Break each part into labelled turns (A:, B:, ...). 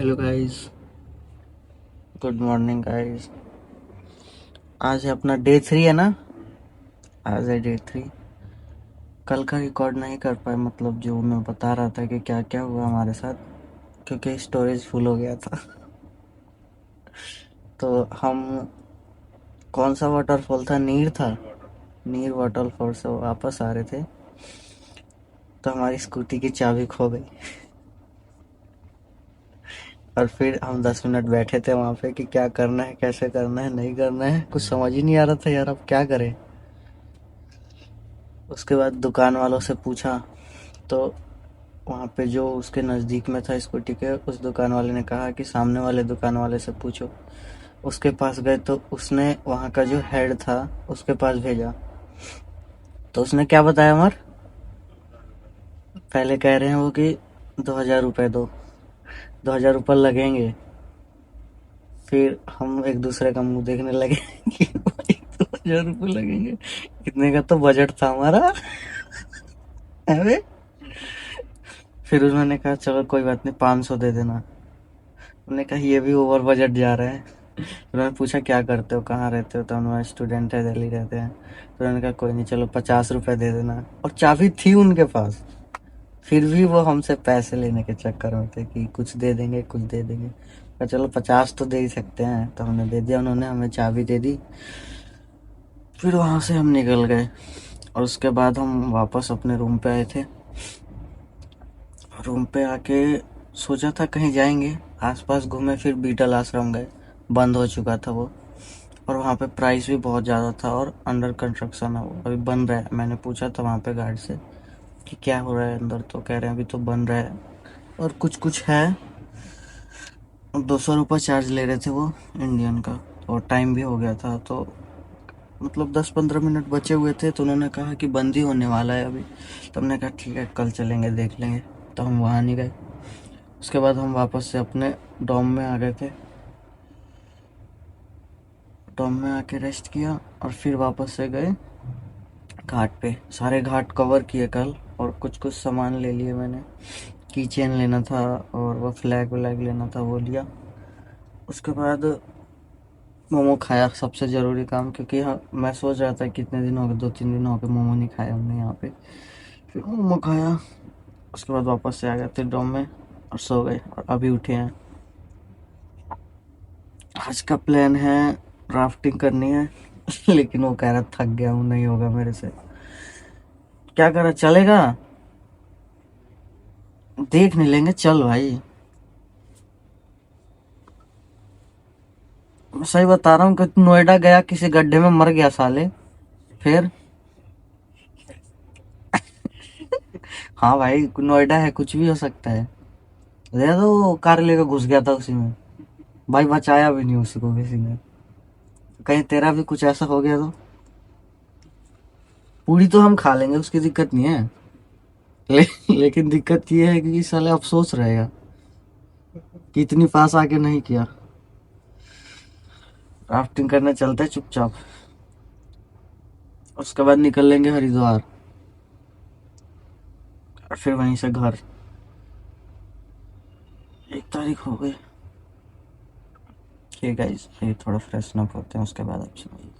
A: Hello guys. Good morning guys. आज है अपना डे 3 है ना। आज है डे 3। कल का रिकॉर्ड नहीं कर पाए, मतलब जो मैं बता रहा था कि क्या क्या हुआ हमारे साथ, क्योंकि स्टोरेज फुल हो गया था। तो हम कौन सा वाटरफॉल था, नीर था। नीर वाटरफॉल से वापस आ रहे थे तो हमारी स्कूटी की चाबी खो गई। और फिर हम 10 मिनट बैठे थे वहां पे कि क्या करना है, कैसे करना है, नहीं करना है, कुछ समझ ही नहीं आ रहा था यार, अब क्या करें। उसके बाद दुकान वालों से पूछा तो वहाँ पे जो उसके नज़दीक में था स्कूटी के, उस दुकान वाले ने कहा कि सामने वाले दुकान वाले से पूछो। उसके पास गए तो उसने वहाँ का जो हेड था उसके पास भेजा। तो उसने क्या बताया अमर, पहले कह रहे हैं वो कि 2,000 रुपये दो, 2,000 रुपये लगेंगे। फिर हम एक दूसरे का मुंह देखने लगे कि भाई 2,000 रुपये लगेंगे, इतने का तो बजट था हमारा। अरे फिर उन्होंने कहा चलो कोई बात नहीं, 500 दे देना। उन्होंने कहा ये भी ओवर बजट जा रहा है। उन्होंने पूछा क्या करते हो, कहाँ रहते हो, तो उन्होंने स्टूडेंट है, दिल्ली रहते हैं। तो उन्होंने कहा कोई नहीं, चलो 50 रुपये दे देना। और चाबी थी उनके पास, फिर भी वो हमसे पैसे लेने के चक्कर में थे कि कुछ दे देंगे, कुछ दे देंगे। कहा चलो 50 तो दे ही सकते हैं, तो हमने दे दिया। उन्होंने हमें चाबी दे दी। फिर वहाँ से हम निकल गए और उसके बाद हम वापस अपने रूम पे आए थे। रूम पे आके सोचा था कहीं जाएंगे, आसपास घूमे, फिर बीटल आश्रम गए। बंद हो चुका था वो, और वहाँ पे प्राइस भी बहुत ज़्यादा था और अंडर कंस्ट्रक्शन है, वो अभी बन रहा है। मैंने पूछा था वहाँ पे गार्ड से कि क्या हो रहा है अंदर, तो कह रहे हैं अभी तो बन रहा है और कुछ कुछ है। 200 रुपये चार्ज ले रहे थे वो, इंडियन का। और टाइम भी हो गया था, तो मतलब 10-15 मिनट बचे हुए थे, तो उन्होंने कहा कि बंद ही होने वाला है अभी। तो हमने कहा ठीक है, कल चलेंगे, देख लेंगे। तो हम वहाँ नहीं गए। उसके बाद हम वापस से अपने डॉम में आ गए थे। डॉम में आके रेस्ट किया और फिर वापस से गए घाट पे। सारे घाट कवर किए कल, और कुछ कुछ सामान ले लिए मैंने। की चेन लेना था और वो फ्लैग व्लैग लेना था, वो लिया। उसके बाद मोमो खाया, सबसे ज़रूरी काम, क्योंकि हाँ मैं सोच रहा था कितने दिन हो गए, 2-3 दिन हो गए मोमो नहीं खाया हमने यहाँ पे। फिर मोमो खाया। उसके बाद वापस से आ गए थे डॉम में और सो गए, और अभी उठे हैं। आज का प्लान है राफ्टिंग करनी है। लेकिन वो कह रहा थक गया हूँ, नहीं होगा मेरे से। क्या करा, चलेगा, देख नहीं लेंगे, चल भाई। मैं सही बता रहा हूँ कि नोएडा गया, किसी गड्ढे में मर गया साले। फिर हाँ भाई, नोएडा है, कुछ भी हो सकता है। दे दो, कार लेकर घुस गया था उसी में। भाई बचाया भी नहीं उसको किसी ने। कहीं तेरा भी कुछ ऐसा हो गया तो। पूरी तो हम खा लेंगे, उसकी दिक्कत नहीं है। लेकिन दिक्कत ये है कि साले अफसोस रहेगा कि इतनी पास आके नहीं किया। राफ्टिंग करने चलते हैं चुपचाप। उसके बाद निकल लेंगे हरिद्वार, और फिर वहीं से घर। 1 तारीख हो गई। ठीक है, ये थोड़ा फ्रेशन अप होते हैं, उसके बाद आपसे मिलते हैं।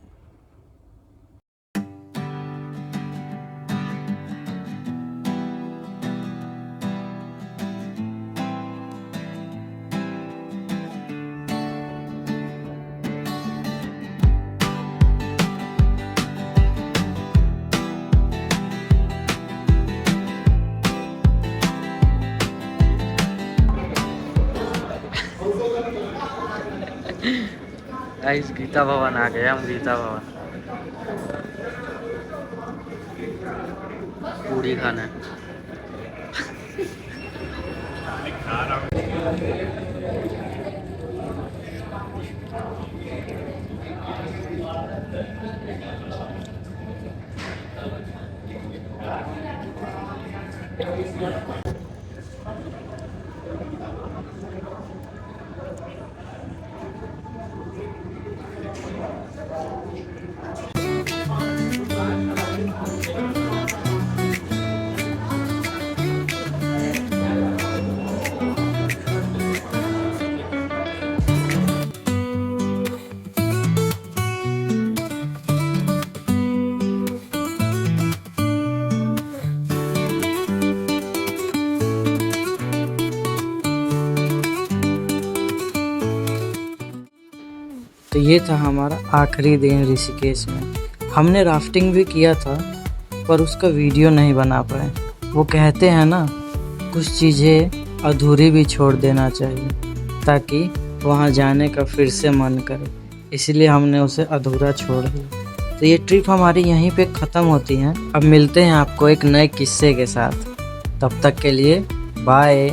A: गाइस गीता भवन आ गए हम, गीता भवन। पूरी खाना तो ये था हमारा आखिरी दिन ऋषिकेश में। हमने राफ्टिंग भी किया था पर उसका वीडियो नहीं बना पाए। वो कहते हैं ना, कुछ चीज़ें अधूरी भी छोड़ देना चाहिए ताकि वहाँ जाने का फिर से मन करे, इसलिए हमने उसे अधूरा छोड़ दिया। तो ये ट्रिप हमारी यहीं पे ख़त्म होती है। अब मिलते हैं आपको एक नए किस्से के साथ, तब तक के लिए बाय।